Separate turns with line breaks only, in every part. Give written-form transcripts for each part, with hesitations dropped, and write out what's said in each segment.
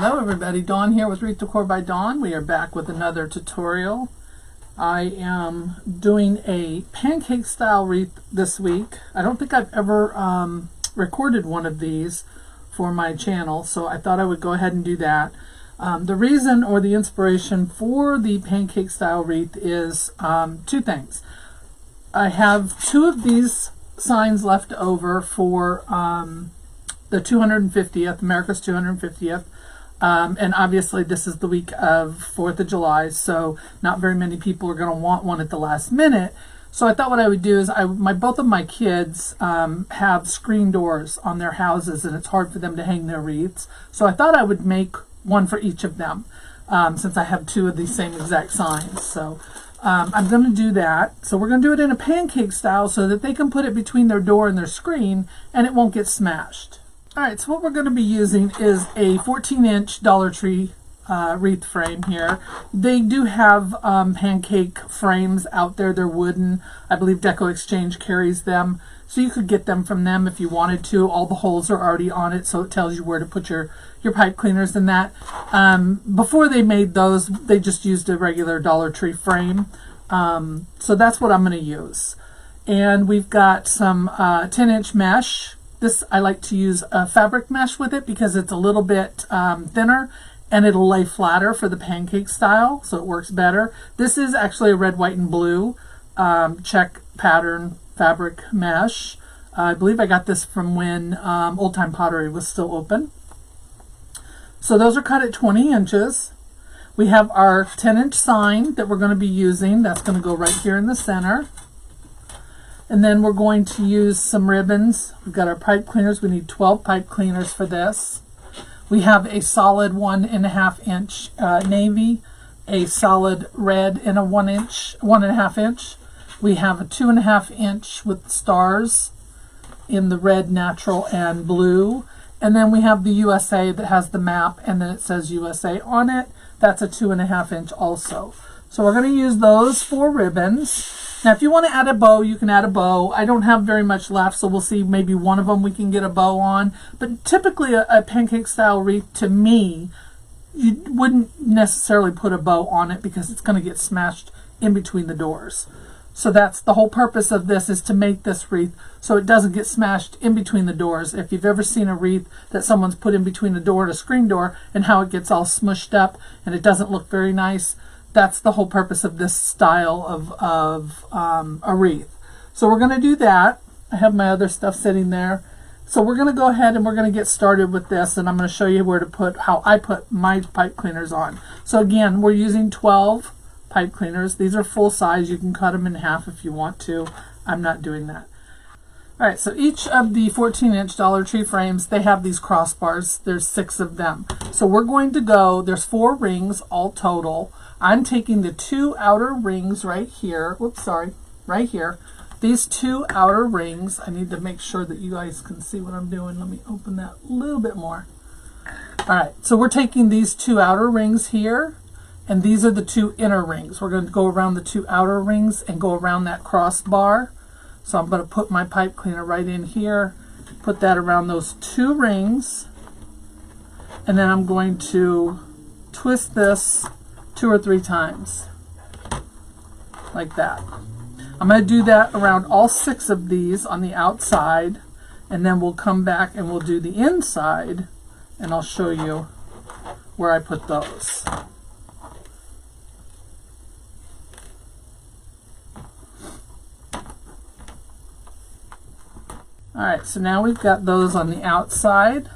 Hello everybody, Dawn here with Wreath Decor by Dawn. We are back with another tutorial. I am doing a pancake style wreath this week. I don't think I've ever recorded one of these for my channel, so I thought I would go ahead and do that. The reason or the inspiration for the pancake style wreath is two things. I have two of these signs left over for the 250th, America's 250th. And obviously this is the week of 4th of July, so not very many people are going to want one at the last minute. So I thought what I would do is, both of my kids have screen doors on their houses, and it's hard for them to hang their wreaths. So I thought I would make one for each of them, since I have two of these same exact signs. So I'm going to do that. So we're going to do it in a pancake style so that they can put it between their door and their screen, and it won't get smashed. Alright, so what we're going to be using is a 14-inch Dollar Tree wreath frame here. They do have pancake frames out there. They're wooden. I believe Decor Exchange carries them. So you could get them from them if you wanted to. All the holes are already on it, so it tells you where to put your pipe cleaners and that. Before they made those, they just used a regular Dollar Tree frame. So that's what I'm going to use. And we've got some 10-inch mesh. This, I like to use a fabric mesh with it because it's a little bit thinner and it'll lay flatter for the pancake style, so it works better. This is actually a red, white, and blue check pattern fabric mesh. I believe I got this from when Old Time Pottery was still open. So those are cut at 20 inches. We have our 10-inch sign that we're going to be using. That's going to go right here in the center. And then we're going to use some ribbons. We've got our pipe cleaners. We need 12 pipe cleaners for this. We have a solid 1.5 inch navy, a solid red, and a 1.5 inch. We have a 2.5 inch with stars in the red, natural, and blue. And then we have the USA that has the map, and then it says USA on it. That's a 2.5 inch also. So we're going to use those 4 ribbons. Now, if you want to add a bow, you can add a bow. I don't have very much left, so we'll see. Maybe one of them we can get a bow on. But typically, a pancake style wreath, to me, you wouldn't necessarily put a bow on it because it's going to get smashed in between the doors. So that's the whole purpose of this, is to make this wreath so it doesn't get smashed in between the doors. If you've ever seen a wreath that someone's put in between a door and a screen door and how it gets all smushed up and it doesn't look very nice, that's the whole purpose of this style of a wreath. So we're going to do that. I have my other stuff sitting there. So we're going to go ahead and we're going to get started with this, and I'm going to show you where to put, how I put my pipe cleaners on. So again, we're using 12 pipe cleaners. These are full size. You can cut them in half if you want to. I'm not doing that. All right, so each of the 14-inch Dollar Tree frames, they have these crossbars. There's 6 of them. So we're going to go, there's 4 rings all total. I'm taking the 2 outer rings right here. Whoops, sorry, right here. These 2 outer rings, I need to make sure that you guys can see what I'm doing. Let me open that a little bit more. All right, so we're taking these 2 outer rings here, and these are the 2 inner rings. We're going to go around the 2 outer rings and go around that crossbar. So I'm going to put my pipe cleaner right in here, put that around those 2 rings, and then I'm going to twist this 2 or 3 times, like that. I'm going to do that around all 6 of these on the outside, and then we'll come back and we'll do the inside, and I'll show you where I put those. Alright, so now we've got those on the outside.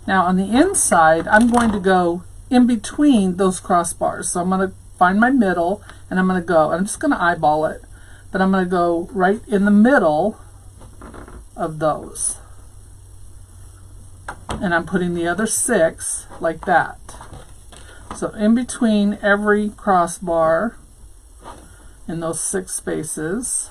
Now on the inside, I'm going to go in between those crossbars. So I'm going to find my middle, and I'm going to go, I'm just going to eyeball it, but I'm going to go right in the middle of those. And I'm putting the other 6 like that. So in between every crossbar in those 6 spaces.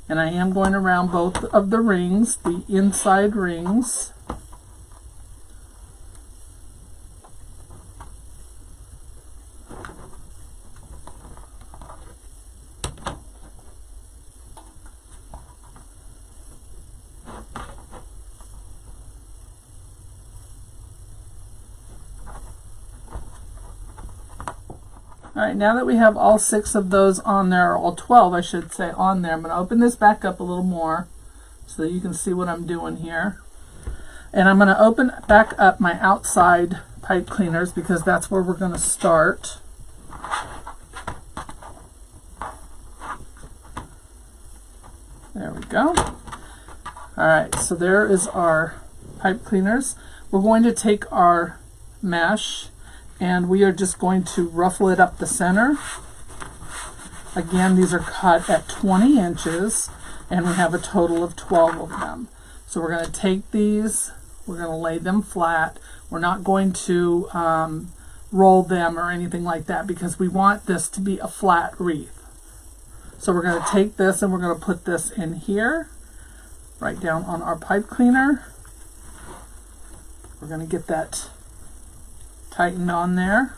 And I am going around both of the rings, the inside rings. Alright, now that we have all 6 of those on there, or all 12 I should say on there, I'm going to open this back up a little more so that you can see what I'm doing here. And I'm going to open back up my outside pipe cleaners because that's where we're going to start. There we go. Alright, so there is our pipe cleaners. We're going to take our mesh and we are just going to ruffle it up the center. Again, these are cut at 20 inches and we have a total of 12 of them. So we're going to take these, we're going to lay them flat. We're not going to roll them or anything like that because we want this to be a flat wreath. So we're going to take this and we're going to put this in here, right down on our pipe cleaner. We're going to get that tightened on there.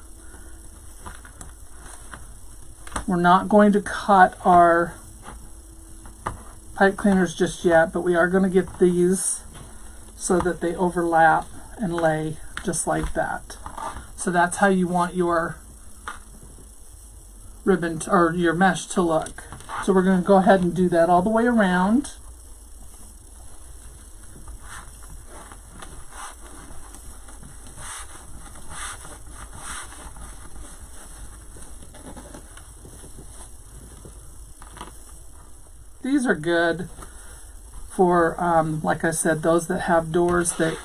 We're not going to cut our pipe cleaners just yet, but we are going to get these so that they overlap and lay just like that. So that's how you want your ribbon or your mesh to look. So we're going to go ahead and do that all the way around. These are good for, like I said, those that have doors that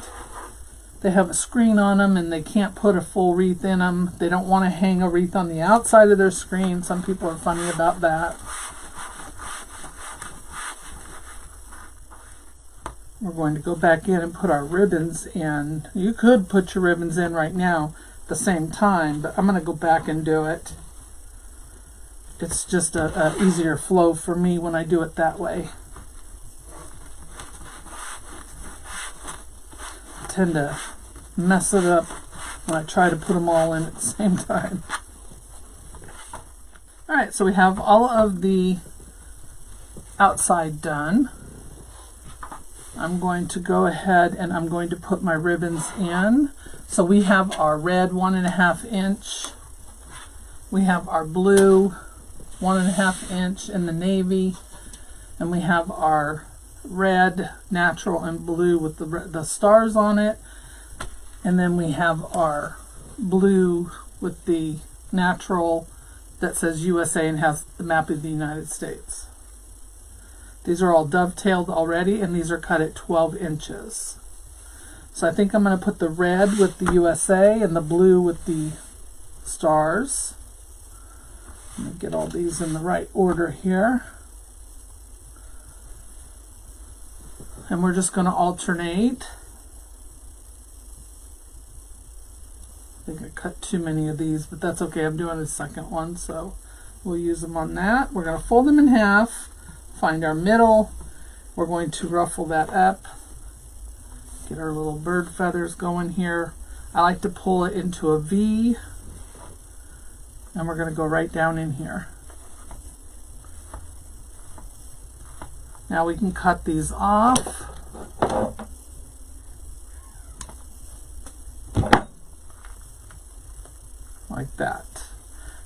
they have a screen on them and they can't put a full wreath in them. They don't want to hang a wreath on the outside of their screen. Some people are funny about that. We're going to go back in and put our ribbons in. You could put your ribbons in right now at the same time, but I'm going to go back and do it. It's just a easier flow for me when I do it that way. I tend to mess it up when I try to put them all in at the same time. Alright, so we have all of the outside done. I'm going to go ahead and I'm going to put my ribbons in. So we have our red 1.5 inch. We have our blue 1.5 inch in the navy, and we have our red natural and blue with the stars on it, and then we have our blue with the natural that says USA and has the map of the United States. These are all dovetailed already and these are cut at 12 inches. So I think I'm going to put the red with the USA and the blue with the stars. Let me get all these in the right order here. And we're just going to alternate. I think I cut too many of these, but that's okay. I'm doing a second one, so we'll use them on that. We're going to fold them in half, find our middle. We're going to ruffle that up. Get our little bird feathers going here. I like to pull it into a V. And we're going to go right down in here. Now we can cut these off. Like that.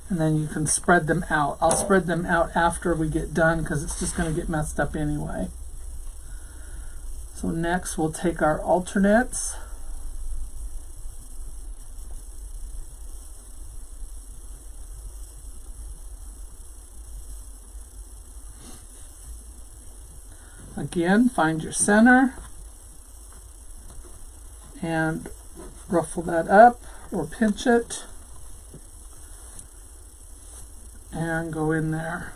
And then you can spread them out. I'll spread them out after we get done because it's just going to get messed up anyway. So next we'll take our alternates. Again, find your center and ruffle that up or pinch it and go in there.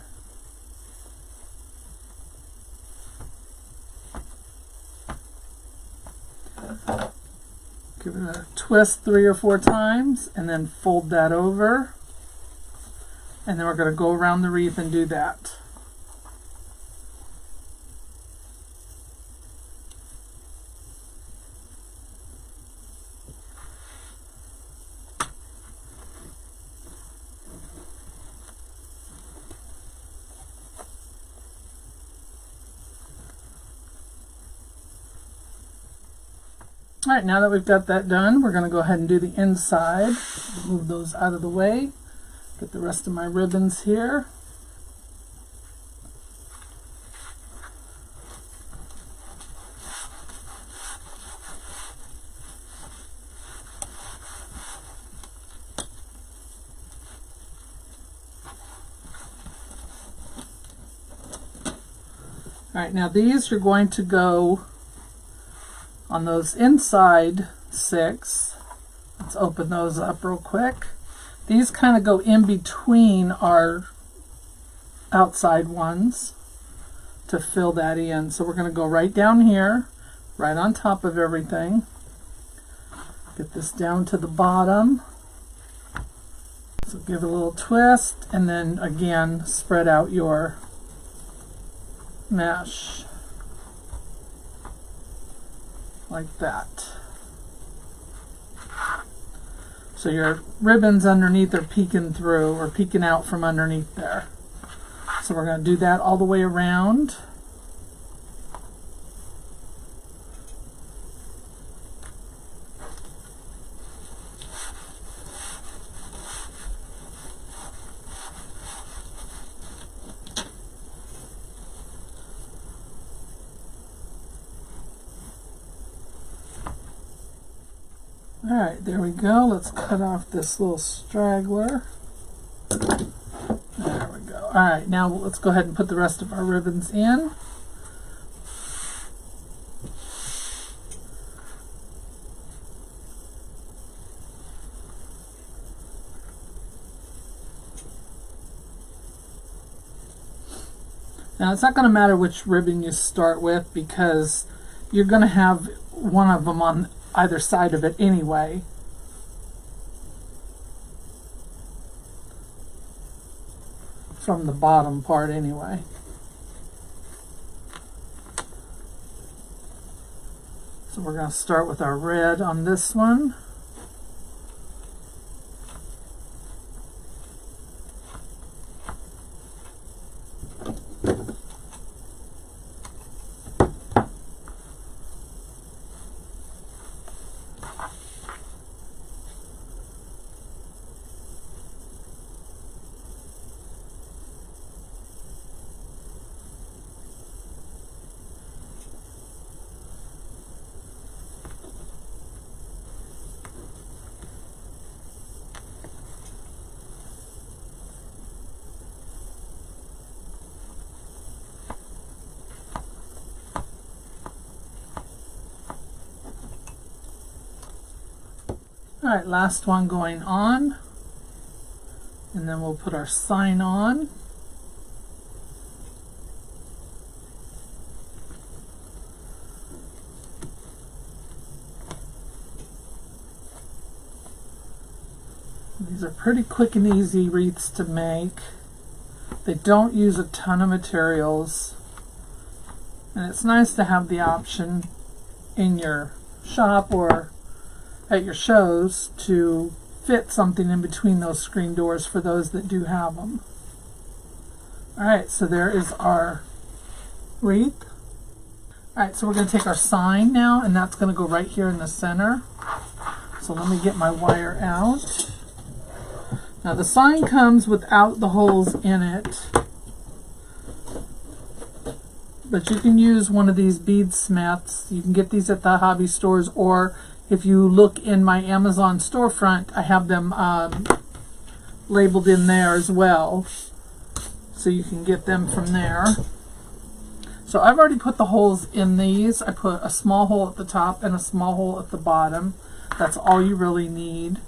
Give it a twist 3 or 4 times and then fold that over, and then we're going to go around the wreath and do that. Alright, now that we've got that done, we're going to go ahead and do the inside. Move those out of the way. Get the rest of my ribbons here. All right, now these are going to go on those inside 6. Let's open those up real quick. These kind of go in between our outside ones to fill that in. So we're going to go right down here, right on top of everything. Get this down to the bottom. So give it a little twist, and then again spread out your mesh like that. So your ribbons underneath are peeking through or peeking out from underneath there. So we're going to do that all the way around. All right, there we go. Let's cut off this little straggler. There we go. All right, now let's go ahead and put the rest of our ribbons in. Now it's not going to matter which ribbon you start with because you're going to have one of them on either side of it anyway. From the bottom part anyway. So we're going to start with our red on this one. All right, last one going on, and then we'll put our sign on. These are pretty quick and easy wreaths to make. They don't use a ton of materials, and it's nice to have the option in your shop or at your shows to fit something in between those screen doors for those that do have them. Alright, so there is our wreath. Alright, so we're going to take our sign now, and that's going to go right here in the center. So let me get my wire out. Now the sign comes without the holes in it, but you can use one of these beadsmiths. You can get these at the hobby stores, or if you look in my Amazon storefront, I have them labeled in there as well, so you can get them from there. So I've already put the holes in these. I put a small hole at the top and a small hole at the bottom. That's all you really need.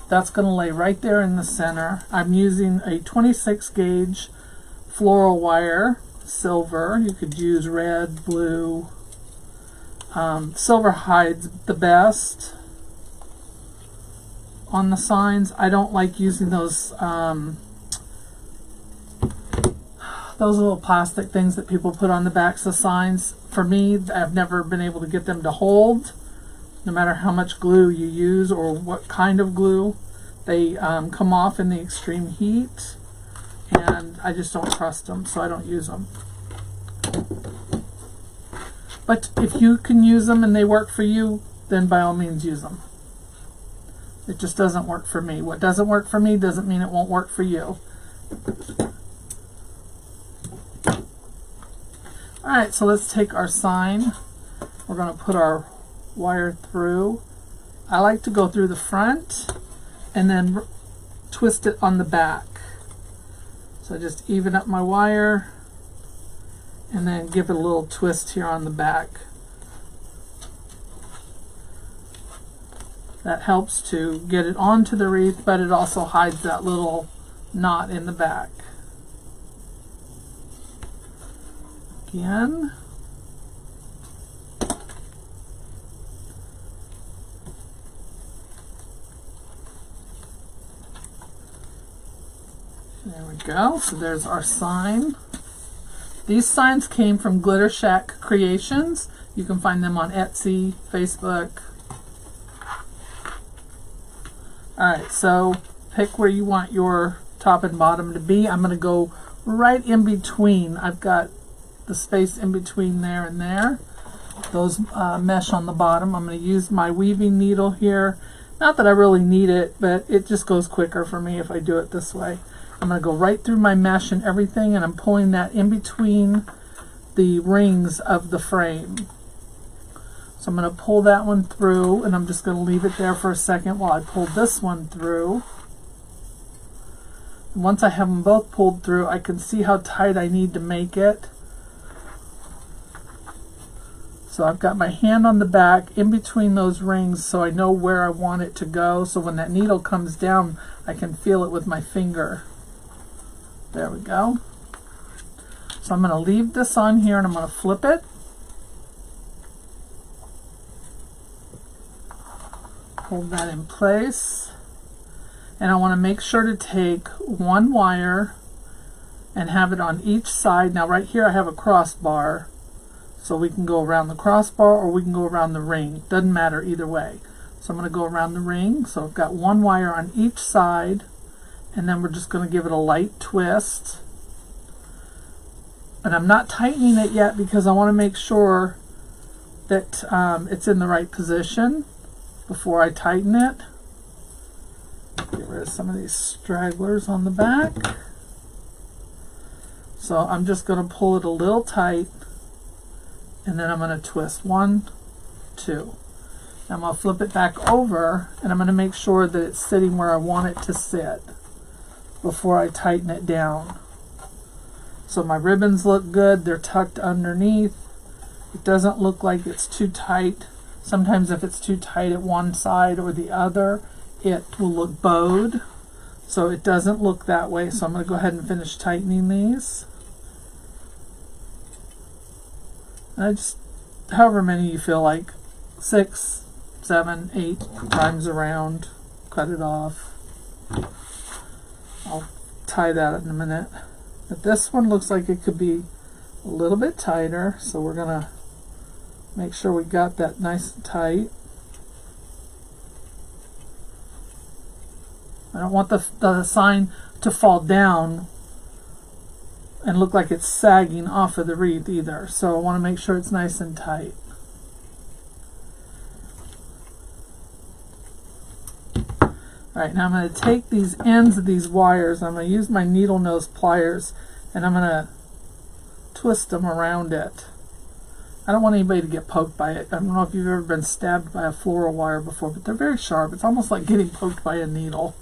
That's going to lay right there in the center. I'm using a 26 gauge floral wire, silver. You could use red, blue. Silver hides the best on the signs. I don't like using those little plastic things that people put on the backs of signs. For me, I've never been able to get them to hold, no matter how much glue you use or what kind of glue. They come off in the extreme heat, and I just don't trust them, so I don't use them. But if you can use them and they work for you, then by all means use them. It just doesn't work for me. What doesn't work for me doesn't mean it won't work for you. Alright, so let's take our sign. We're going to put our wire through. I like to go through the front and then twist it on the back. So I just even up my wire and then give it a little twist here on the back. That helps to get it onto the wreath, but it also hides that little knot in the back. Again. There we go. So there's our sign. These signs came from Glitter Shack Creations. You can find them on Etsy, Facebook. Alright, so pick where you want your top and bottom to be. I'm going to go right in between. I've got the space in between there and there. Those mesh on the bottom. I'm going to use my weaving needle here. Not that I really need it, but it just goes quicker for me if I do it this way. I'm going to go right through my mesh and everything, and I'm pulling that in between the rings of the frame. So I'm going to pull that one through, and I'm just going to leave it there for a second while I pull this one through. And once I have them both pulled through, I can see how tight I need to make it. So I've got my hand on the back in between those rings so I know where I want it to go. So when that needle comes down, I can feel it with my finger. There we go. So I'm going to leave this on here and I'm going to flip it. Hold that in place. And I want to make sure to take one wire and have it on each side. Now right here I have a crossbar. So we can go around the crossbar or we can go around the ring. Doesn't matter either way. So I'm going to go around the ring. So I've got one wire on each side. And then we're just going to give it a light twist. And I'm not tightening it yet because I want to make sure that it's in the right position before I tighten it. Get rid of some of these stragglers on the back. So I'm just going to pull it a little tight. And then I'm going to twist 1, 2. I'm going to flip it back over and I'm going to make sure that it's sitting where I want it to sit before I tighten it down. So my ribbons look good, they're tucked underneath. It doesn't look like it's too tight. Sometimes if it's too tight at one side or the other, it will look bowed. So it doesn't look that way. So I'm going to go ahead and finish tightening these. And I just, however many you feel like, 6, 7, 8 times around, cut it off. I'll tie that in a minute. But this one looks like it could be a little bit tighter, so we're going to make sure we got that nice and tight. I don't want the sign to fall down and look like it's sagging off of the wreath either, so I want to make sure it's nice and tight. Alright, now I'm going to take these ends of these wires, I'm going to use my needle nose pliers, and I'm going to twist them around it. I don't want anybody to get poked by it. I don't know if you've ever been stabbed by a floral wire before, but they're very sharp. It's almost like getting poked by a needle.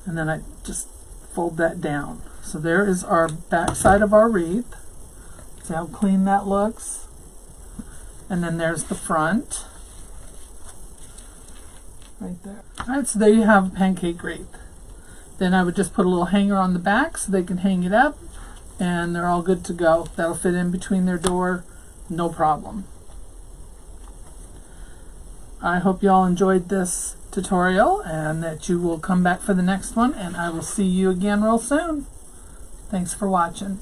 And then I just fold that down. So there is our back side of our wreath. See how clean that looks? And then there's the front. Right there. Alright, so there you have a pancake wreath. Then I would just put a little hanger on the back so they can hang it up, and they're all good to go. That'll fit in between their door, no problem. I hope you all enjoyed this tutorial and that you will come back for the next one, and I will see you again real soon. Thanks for watching.